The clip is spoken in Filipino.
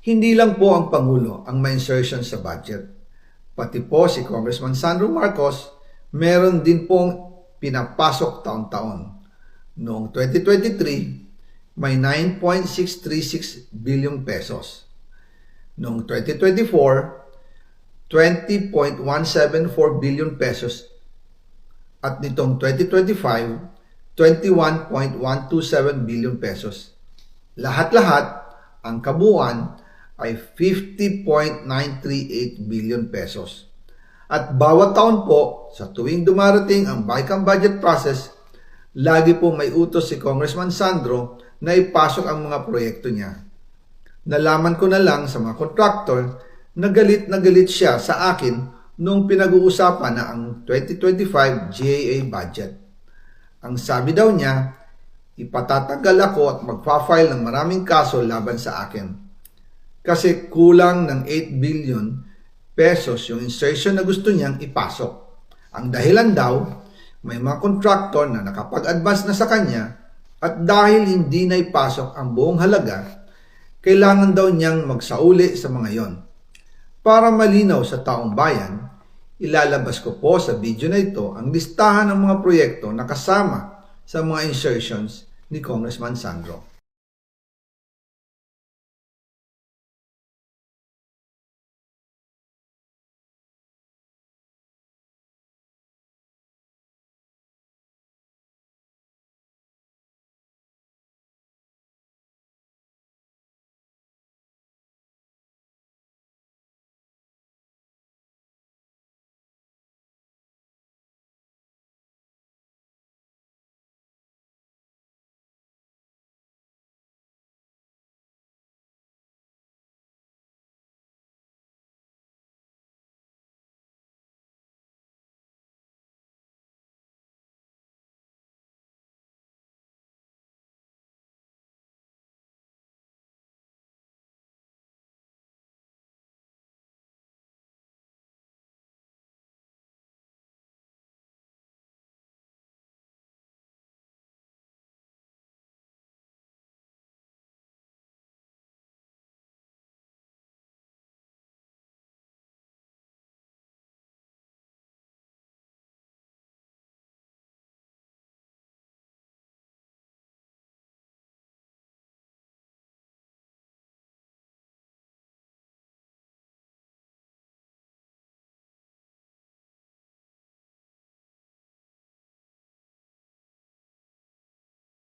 Hindi lang po ang Pangulo ang may insertion sa budget. Pati po si Congressman Sandro Marcos, meron din pong pinapasok taon-taon. Noong 2023, may 9.636 billion pesos. Noong 2024, 20.174 billion pesos. At nitong 2025, 21.127 billion pesos. Lahat-lahat, ang kabuuan ay 50.938 billion pesos. At bawat taon po, sa tuwing dumarating ang BICAM budget process, lagi po may utos si Congressman Sandro na ipasok ang mga proyekto niya. Nalaman ko na lang sa mga contractor na galit siya sa akin nung pinag-uusapan na ang 2025 GAA budget. Ang sabi daw niya, ipatatagal ako at magpa-file ng maraming kaso laban sa akin. Kasi kulang ng 8 billion pesos yung insertion na gusto niyang ipasok. Ang dahilan daw, may mga contractor na nakapag-advance na sa kanya at dahil hindi na ipasok ang buong halaga, kailangan daw niyang magsauli sa mga yon. Para malinaw sa taong bayan, ilalabas ko po sa video na ito ang listahan ng mga proyekto na kasama sa mga insertions ni Congressman Sandro.